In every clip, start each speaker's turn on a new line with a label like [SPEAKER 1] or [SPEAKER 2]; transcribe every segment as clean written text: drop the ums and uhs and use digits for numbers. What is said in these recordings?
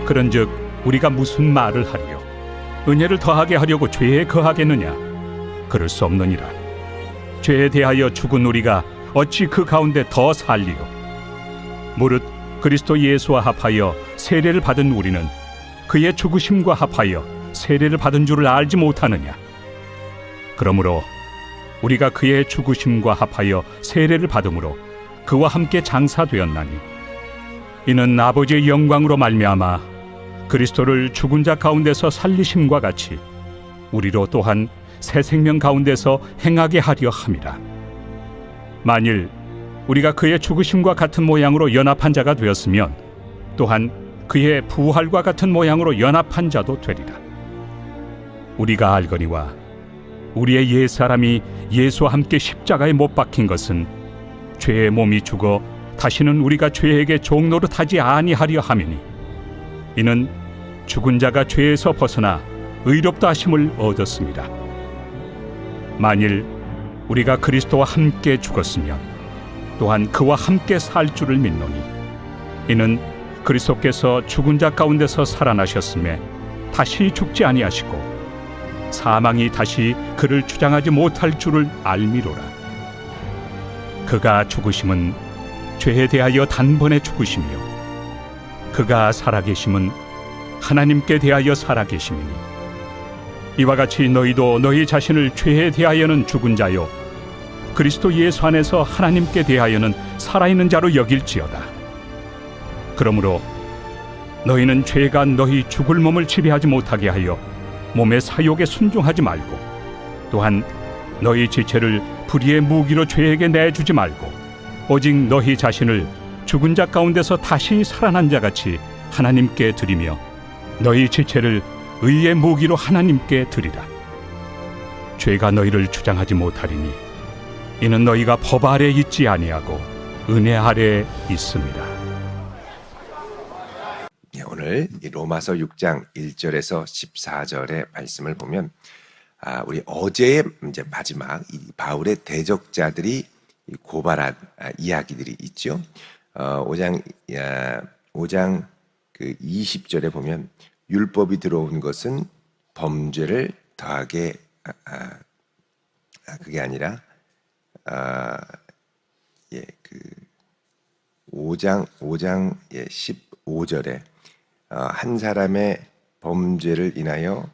[SPEAKER 1] 그런즉 우리가 무슨 말을 하리요? 은혜를 더하게 하려고 죄에 거하겠느냐? 그럴 수 없느니라. 죄에 대하여 죽은 우리가 어찌 그 가운데 더 살리요? 무릇 그리스도 예수와 합하여 세례를 받은 우리는 그의 죽으심과 합하여 세례를 받은 줄을 알지 못하느냐? 그러므로 우리가 그의 죽으심과 합하여 세례를 받음으로 그와 함께 장사되었나니 이는 아버지의 영광으로 말미암아 그리스도를 죽은 자 가운데서 살리심과 같이 우리로 또한 새 생명 가운데서 행하게 하려 함이라. 만일 우리가 그의 죽으심과 같은 모양으로 연합한 자가 되었으면 또한 그의 부활과 같은 모양으로 연합한 자도 되리라. 우리가 알거니와 우리의 옛사람이 예수와 함께 십자가에 못 박힌 것은 죄의 몸이 죽어 다시는 우리가 죄에게 종노릇하지 아니하려 함이니 이는 죽은 자가 죄에서 벗어나 의롭다 하심을 얻었습니다. 만일 우리가 그리스도와 함께 죽었으면 또한 그와 함께 살 줄을 믿노니 이는 그리스도께서 죽은 자 가운데서 살아나셨음에 다시 죽지 아니하시고 사망이 다시 그를 주장하지 못할 줄을 알미로라. 그가 죽으심은 죄에 대하여 단번에 죽으시며 그가 살아계심은 하나님께 대하여 살아계심이니 이와 같이 너희도 너희 자신을 죄에 대하여는 죽은 자요 그리스도 예수 안에서 하나님께 대하여는 살아있는 자로 여길지어다. 그러므로 너희는 죄가 너희 죽을 몸을 지배하지 못하게 하여 몸의 사욕에 순종하지 말고 또한 너희 지체를 불의의 무기로 죄에게 내주지 말고 오직 너희 자신을 죽은 자 가운데서 다시 살아난 자같이 하나님께 드리며 너희 지체를 의의 무기로 하나님께 드리라. 죄가 너희를 주장하지 못하리니 이는 너희가 법 아래 있지 아니하고 은혜 아래 있습니다.
[SPEAKER 2] 오늘 이 로마서 6장 1절에서 14절의 말씀을 보면 우리 어제의 이제 마지막 이 바울의 대적자들이 고발한 이야기들이 있죠. 5장 그 20절에 보면 율법이 들어온 것은 범죄를 더하게 그게 아니라 그 5장 15절에 한 사람의 범죄를 인하여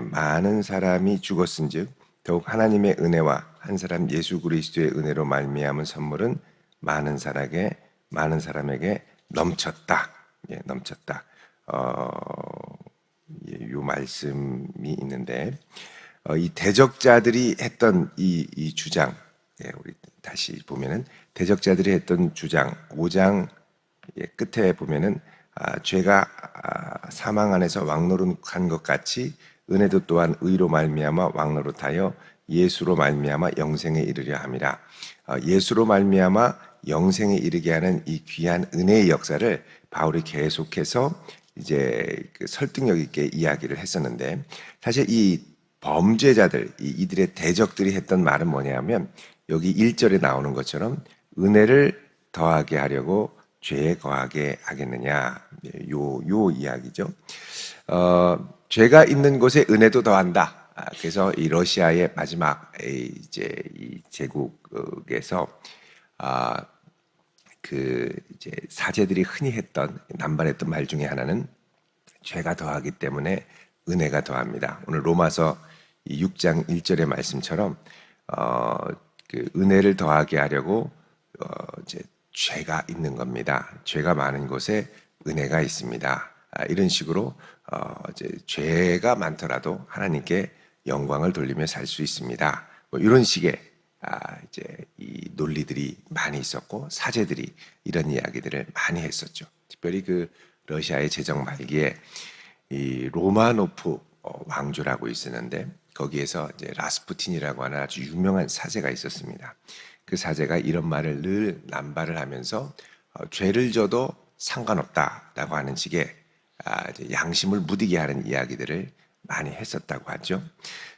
[SPEAKER 2] 많은 사람이 죽었은즉 더욱 하나님의 은혜와 한 사람 예수 그리스도의 은혜로 말미암은 선물은 많은 사람에게 넘쳤다. 넘쳤다. 요 말씀이 있는데 이 대적자들이 했던 이 주장, 우리 다시 보면은 대적자들이 했던 주장 5장 끝에 보면은 죄가 사망 안에서 왕노릇한 것 같이 은혜도 또한 의로 말미암아 왕노릇하여 예수로 말미암아 영생에 이르려 함이라. 예수로 말미암아 영생에 이르게 하는 이 귀한 은혜의 역사를 바울이 계속해서 이제 그 설득력 있게 이야기를 했었는데 사실 이 범죄자들 이들의 대적들이 했던 말은 뭐냐면 여기 1절에 나오는 것처럼 은혜를 더하게 하려고 죄에 거하게 하겠느냐 요 이야기죠. 죄가 있는 곳에 은혜도 더한다. 그래서 이 러시아의 마지막 이제 이 제국에서 그 이제 사제들이 흔히 했던 남발했던 말 중에 하나는 죄가 더하기 때문에 은혜가 더합니다. 오늘 로마서 6장 1절의 말씀처럼 그 은혜를 더하게 하려고 이제 죄가 있는 겁니다. 죄가 많은 곳에 은혜가 있습니다. 이런 식으로 이제 죄가 많더라도 하나님께 영광을 돌리며 살 수 있습니다. 뭐 이런 식의 이제 이 논리들이 많이 있었고 사제들이 이런 이야기들을 많이 했었죠. 특별히 그 러시아의 제정 말기에 이 로마노프 왕조라고 있었는데 거기에서 이제 라스푸틴이라고 하는 아주 유명한 사제가 있었습니다. 그 사제가 이런 말을 늘 남발을 하면서 죄를 져도 상관없다라고 하는 식의 양심을 무디게 하는 이야기들을 많이 했었다고 하죠.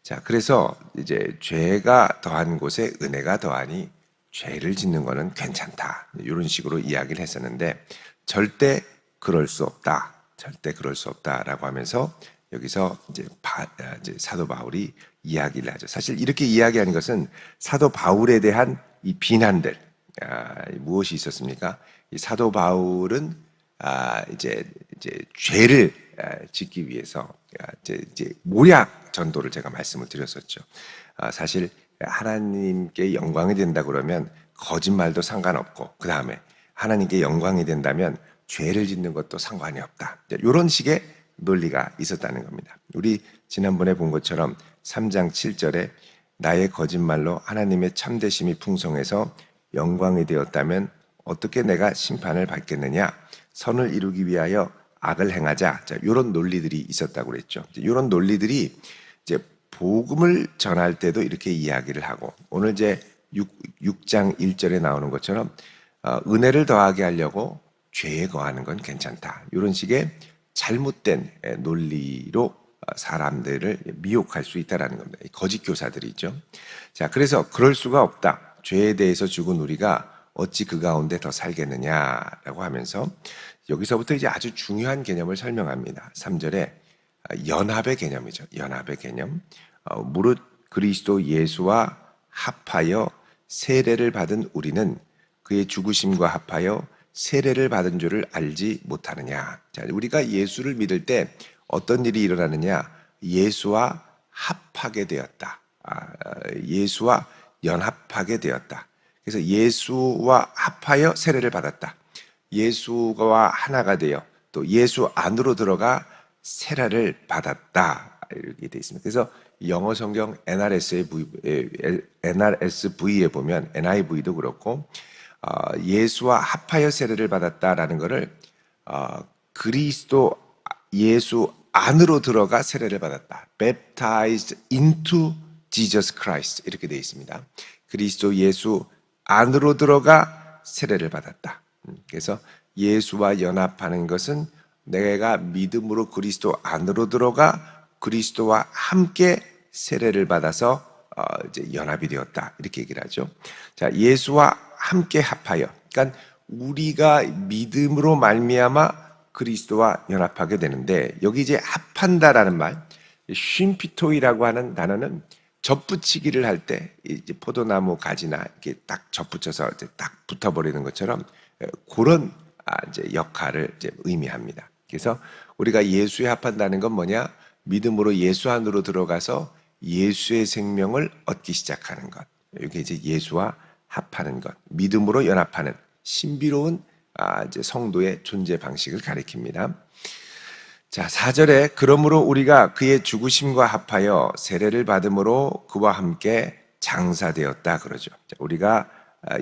[SPEAKER 2] 자, 그래서 이제 죄가 더한 곳에 은혜가 더하니 죄를 짓는 거는 괜찮다. 이런 식으로 이야기를 했었는데 절대 그럴 수 없다. 절대 그럴 수 없다라고 하면서 여기서 이제 사도 바울이 이야기를 하죠. 사실 이렇게 이야기하는 것은 사도 바울에 대한 이 비난들, 무엇이 있었습니까? 이 사도 바울은 이제 죄를 짓기 위해서 이제 모략 전도를 제가 말씀을 드렸었죠. 사실 하나님께 영광이 된다 그러면 거짓말도 상관없고, 그 다음에 하나님께 영광이 된다면 죄를 짓는 것도 상관이 없다. 이런 식의 논리가 있었다는 겁니다. 우리 지난번에 본 것처럼 3장 7절에 나의 거짓말로 하나님의 참되심이 풍성해서 영광이 되었다면 어떻게 내가 심판을 받겠느냐? 선을 이루기 위하여 악을 행하자. 자, 이런 논리들이 있었다고 그랬죠. 이런 논리들이 이제 복음을 전할 때도 이렇게 이야기를 하고, 오늘 이제 6장 1절에 나오는 것처럼 은혜를 더하게 하려고 죄에 거하는 건 괜찮다. 이런 식의 잘못된 논리로 사람들을 미혹할 수 있다는 겁니다. 거짓 교사들이 있죠. 자, 그래서 그럴 수가 없다. 죄에 대해서 죽은 우리가 어찌 그 가운데 더 살겠느냐라고 하면서 여기서부터 이제 아주 중요한 개념을 설명합니다. 3절에 연합의 개념이죠. 연합의 개념. 무릇 그리스도 예수와 합하여 세례를 받은 우리는 그의 죽으심과 합하여 세례를 받은 줄을 알지 못하느냐. 자, 우리가 예수를 믿을 때 어떤 일이 일어나느냐? 예수와 합하게 되었다. 예수와 연합하게 되었다. 그래서 예수와 합하여 세례를 받았다. 예수와 하나가 되어 또 예수 안으로 들어가 세례를 받았다. 이렇게 되어 있습니다. 그래서 영어 성경 NRSV에 보면 NIV도 그렇고 예수와 합하여 세례를 받았다라는 것을 그리스도 예수 안으로 들어가 세례를 받았다. Baptized into Jesus Christ 이렇게 되어 있습니다. 그리스도 예수 안으로 들어가 세례를 받았다. 그래서 예수와 연합하는 것은 내가 믿음으로 그리스도 안으로 들어가 그리스도와 함께 세례를 받아서 이제 연합이 되었다. 이렇게 얘기를 하죠. 자, 예수와 함께 합하여. 그러니까 우리가 믿음으로 말미암아 그리스도와 연합하게 되는데, 여기 이제 합한다라는 말, 쉼피토이라고 하는 단어는 접붙이기를 할 때 이제 포도나무 가지나 이렇게 딱 접붙여서 이제 딱 붙어버리는 것처럼 그런 이제 역할을 이제 의미합니다. 그래서 우리가 예수에 합한다는 건 뭐냐? 믿음으로 예수 안으로 들어가서 예수의 생명을 얻기 시작하는 것. 이게 이제 예수와 합하는 것. 믿음으로 연합하는 신비로운 이제 성도의 존재 방식을 가리킵니다. 자, 4절에 그러므로 우리가 그의 죽으심과 합하여 세례를 받음으로 그와 함께 장사되었다 그러죠. 자, 우리가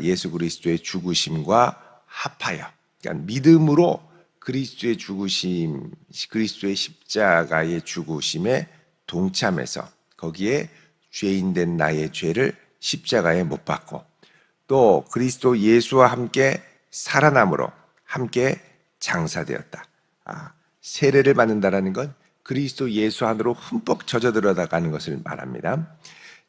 [SPEAKER 2] 예수 그리스도의 죽으심과 합하여, 그러니까 믿음으로 그리스도의 죽으심, 그리스도의 십자가의 죽으심에 동참해서 거기에 죄인된 나의 죄를 십자가에 못 박고 또 그리스도 예수와 함께 살아남으로 함께 장사되었다. 세례를 받는다라는 건 그리스도 예수 안으로 흠뻑 젖어 들어가는 것을 말합니다.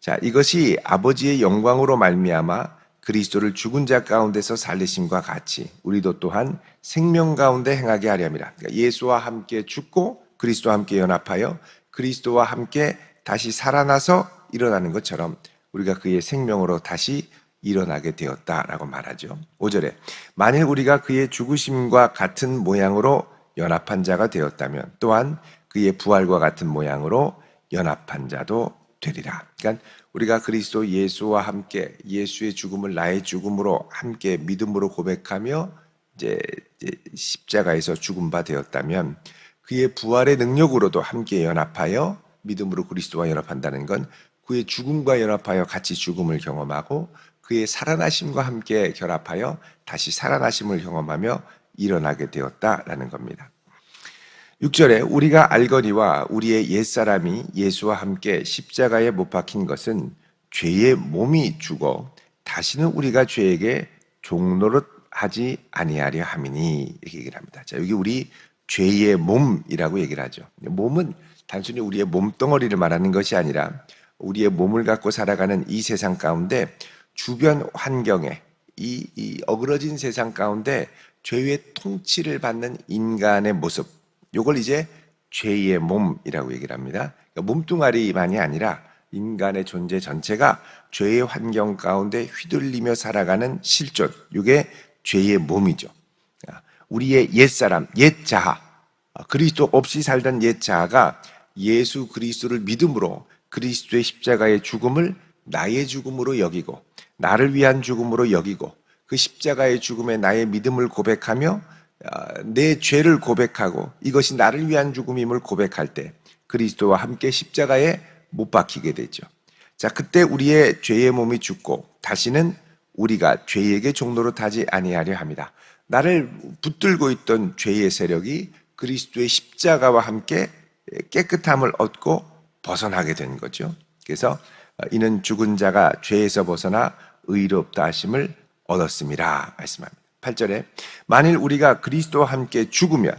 [SPEAKER 2] 자, 이것이 아버지의 영광으로 말미암아 그리스도를 죽은 자 가운데서 살리심과 같이 우리도 또한 생명 가운데 행하게 하려니라. 그러니까 예수와 함께 죽고 그리스도와 함께 연합하여 그리스도와 함께 다시 살아나서 일어나는 것처럼 우리가 그의 생명으로 다시 일어나게 되었다라고 말하죠. 5절에 만일 우리가 그의 죽으심과 같은 모양으로 연합한 자가 되었다면 또한 그의 부활과 같은 모양으로 연합한 자도 되리라. 그러니까 우리가 그리스도 예수와 함께 예수의 죽음을 나의 죽음으로 함께 믿음으로 고백하며 이제 십자가에서 죽은 바 되었다면 그의 부활의 능력으로도 함께 연합하여 믿음으로 그리스도와 연합한다는 건 그의 죽음과 연합하여 같이 죽음을 경험하고 그의 살아나심과 함께 결합하여 다시 살아나심을 경험하며 일어나게 되었다라는 겁니다. 6절에 우리가 알거니와 우리의 옛사람이 예수와 함께 십자가에 못 박힌 것은 죄의 몸이 죽어 다시는 우리가 죄에게 종노릇하지 아니하려 함이니 이렇게 얘기를 합니다. 자, 여기 우리 죄의 몸이라고 얘기를 하죠. 몸은 단순히 우리의 몸덩어리를 말하는 것이 아니라 우리의 몸을 갖고 살아가는 이 세상 가운데 주변 환경에 이 어그러진 세상 가운데 죄의 통치를 받는 인간의 모습, 요걸 이제 죄의 몸이라고 얘기를 합니다. 그러니까 몸뚱아리만이 아니라 인간의 존재 전체가 죄의 환경 가운데 휘둘리며 살아가는 실존, 이게 죄의 몸이죠. 우리의 옛사람, 옛자아, 그리스도 없이 살던 옛자아가 예수 그리스도를 믿음으로 그리스도의 십자가의 죽음을 나의 죽음으로 여기고 나를 위한 죽음으로 여기고 그 십자가의 죽음에 나의 믿음을 고백하며 내 죄를 고백하고 이것이 나를 위한 죽음임을 고백할 때 그리스도와 함께 십자가에 못 박히게 되죠. 자, 그때 우리의 죄의 몸이 죽고 다시는 우리가 죄에게 종로로 타지 아니하려 합니다. 나를 붙들고 있던 죄의 세력이 그리스도의 십자가와 함께 깨끗함을 얻고 벗어나게 된 거죠. 그래서 이는 죽은 자가 죄에서 벗어나 의롭다 하심을 얻었음이라 말씀합니다. 8절에 만일 우리가 그리스도와 함께 죽으면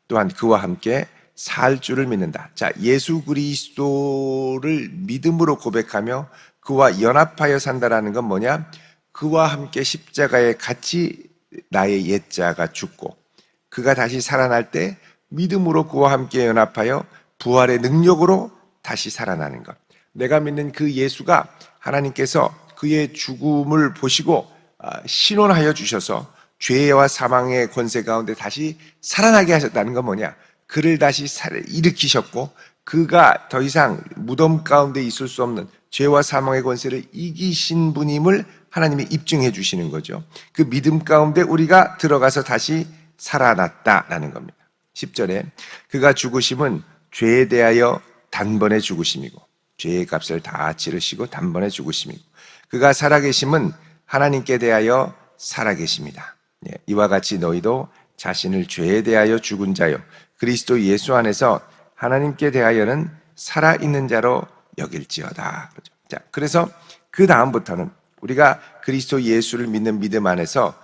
[SPEAKER 2] 또한 그와 함께 살 줄을 믿는다. 자, 예수 그리스도를 믿음으로 고백하며 그와 연합하여 산다라는 건 뭐냐? 그와 함께 십자가에 같이 나의 옛자가 죽고 그가 다시 살아날 때 믿음으로 그와 함께 연합하여 부활의 능력으로 다시 살아나는 것. 내가 믿는 그 예수가 하나님께서 그의 죽음을 보시고 신원하여 주셔서 죄와 사망의 권세 가운데 다시 살아나게 하셨다는 건 뭐냐? 그를 다시 일으키셨고 그가 더 이상 무덤 가운데 있을 수 없는 죄와 사망의 권세를 이기신 분임을 하나님이 입증해 주시는 거죠. 그 믿음 가운데 우리가 들어가서 다시 살아났다라는 겁니다. 10절에 그가 죽으심은 죄에 대하여 단번에 죽으심이고 죄의 값을 다 치르시고 단번에 죽으심이고 그가 살아계심은 하나님께 대하여 살아계십니다. 이와 같이 너희도 자신을 죄에 대하여 죽은 자요 그리스도 예수 안에서 하나님께 대하여는 살아있는 자로 여길지어다. 자, 그래서 그 다음부터는 우리가 그리스도 예수를 믿는 믿음 안에서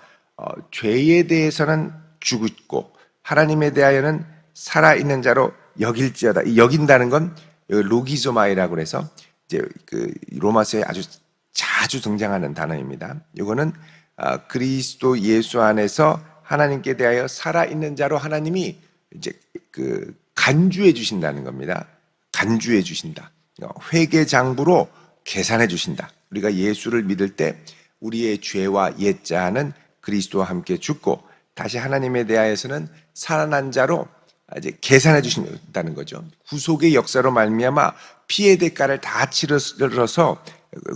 [SPEAKER 2] 죄에 대해서는 죽었고 하나님에 대하여는 살아있는 자로 여길지어다. 이 여긴다는 건 로기조마이라고 해서 이제 그 로마서에 아주 자주 등장하는 단어입니다. 이거는 그리스도 예수 안에서 하나님께 대하여 살아있는 자로 하나님이 이제 그 간주해 주신다는 겁니다. 간주해 주신다. 회개 장부로 계산해 주신다. 우리가 예수를 믿을 때 우리의 죄와 옛자는 그리스도와 함께 죽고 다시 하나님에 대하여서는 살아난 자로 이제 계산해 주신다는 거죠. 구속의 역사로 말미암아 피의 대가를 다 치러서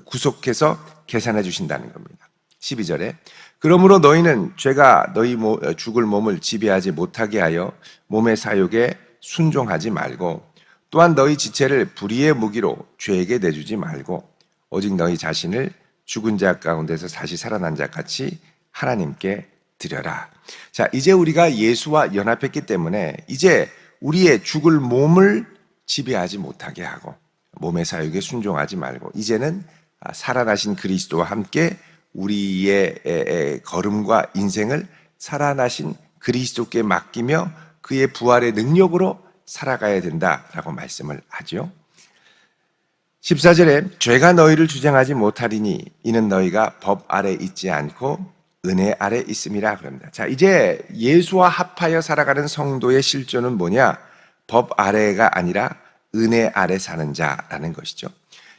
[SPEAKER 2] 구속해서 계산해 주신다는 겁니다. 12절에 그러므로 너희는 죄가 너희 죽을 몸을 지배하지 못하게 하여 몸의 사욕에 순종하지 말고 또한 너희 지체를 불의의 무기로 죄에게 내주지 말고 오직 너희 자신을 죽은 자 가운데서 다시 살아난 자 같이 하나님께 드려라. 자, 이제 우리가 예수와 연합했기 때문에 이제 우리의 죽을 몸을 지배하지 못하게 하고 몸의 사욕에 순종하지 말고 이제는 살아나신 그리스도와 함께 우리의 걸음과 인생을 살아나신 그리스도께 맡기며 그의 부활의 능력으로 살아가야 된다라고 말씀을 하죠. 14절에 죄가 너희를 주장하지 못하리니 이는 너희가 법 아래 있지 않고 은혜 아래 있음이라 그럽니다. 자, 이제 예수와 합하여 살아가는 성도의 실존은 뭐냐? 법 아래가 아니라 은혜 아래 사는 자라는 것이죠.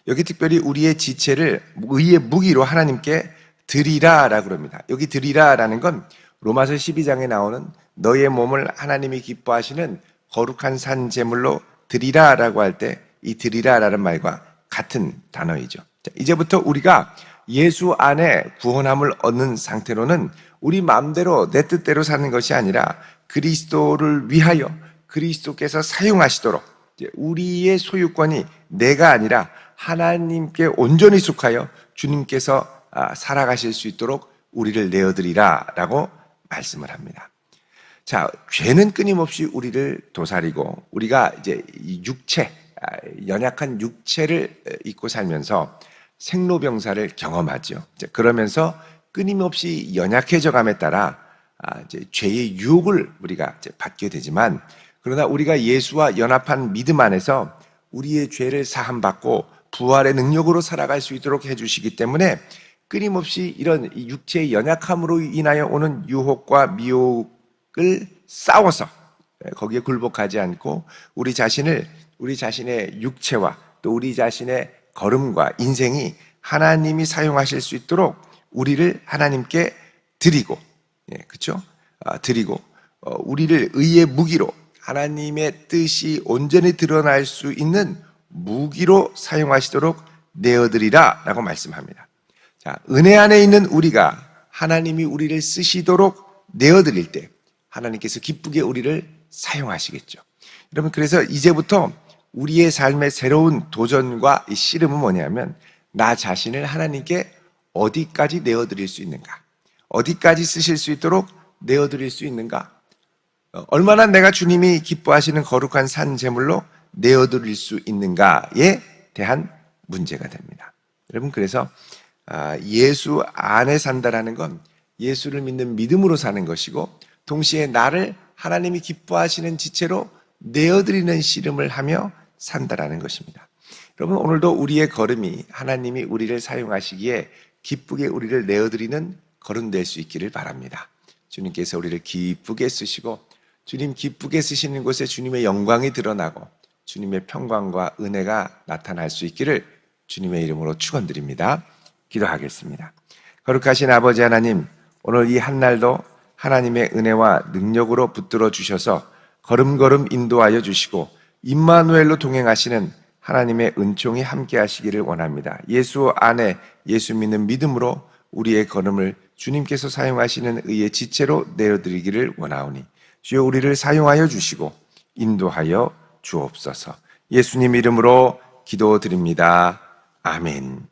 [SPEAKER 2] 여기 특별히 우리의 지체를 의의 무기로 하나님께 드리라라고 그럽니다. 여기 드리라라는 건 로마서 12장에 나오는 너의 몸을 하나님이 기뻐하시는 거룩한 산 제물로 드리라라고 할 때 이 드리라라는 말과 같은 단어이죠. 자, 이제부터 우리가 예수 안에 구원함을 얻는 상태로는 우리 마음대로 내 뜻대로 사는 것이 아니라 그리스도를 위하여 그리스도께서 사용하시도록 우리의 소유권이 내가 아니라 하나님께 온전히 속하여 주님께서 살아가실 수 있도록 우리를 내어드리라라고 말씀을 합니다. 자, 죄는 끊임없이 우리를 도사리고 우리가 이제 육체, 연약한 육체를 입고 살면서 생로병사를 경험하죠. 그러면서 끊임없이 연약해져감에 따라 이제 죄의 유혹을 우리가 이제 받게 되지만 그러나 우리가 예수와 연합한 믿음 안에서 우리의 죄를 사함받고 부활의 능력으로 살아갈 수 있도록 해주시기 때문에 끊임없이 이런 육체의 연약함으로 인하여 오는 유혹과 미혹을 싸워서 거기에 굴복하지 않고 우리 자신의 육체와 또 우리 자신의 걸음과 인생이 하나님이 사용하실 수 있도록 우리를 하나님께 드리고, 그렇죠? 드리고 우리를 의의 무기로 하나님의 뜻이 온전히 드러날 수 있는 무기로 사용하시도록 내어드리라라고 말씀합니다. 자, 은혜 안에 있는 우리가 하나님이 우리를 쓰시도록 내어드릴 때 하나님께서 기쁘게 우리를 사용하시겠죠. 여러분, 그래서 이제부터 우리의 삶의 새로운 도전과 이 씨름은 뭐냐면 나 자신을 하나님께 어디까지 내어드릴 수 있는가, 어디까지 쓰실 수 있도록 내어드릴 수 있는가, 얼마나 내가 주님이 기뻐하시는 거룩한 산 제물로 내어드릴 수 있는가에 대한 문제가 됩니다. 여러분, 그래서 예수 안에 산다라는 건 예수를 믿는 믿음으로 사는 것이고 동시에 나를 하나님이 기뻐하시는 지체로 내어드리는 씨름을 하며 산다라는 것입니다. 여러분, 오늘도 우리의 걸음이 하나님이 우리를 사용하시기에 기쁘게 우리를 내어드리는 걸음 될 수 있기를 바랍니다. 주님께서 우리를 기쁘게 쓰시고 주님 기쁘게 쓰시는 곳에 주님의 영광이 드러나고 주님의 평강과 은혜가 나타날 수 있기를 주님의 이름으로 축원드립니다. 기도하겠습니다. 거룩하신 아버지 하나님, 오늘 이 한날도 하나님의 은혜와 능력으로 붙들어 주셔서 걸음걸음 인도하여 주시고 임마누엘로 동행하시는 하나님의 은총이 함께 하시기를 원합니다. 예수 안에 예수 믿는 믿음으로 우리의 걸음을 주님께서 사용하시는 의의 지체로 내어드리기를 원하오니 주여 우리를 사용하여 주시고 인도하여 주옵소서. 예수님 이름으로 기도드립니다. 아멘.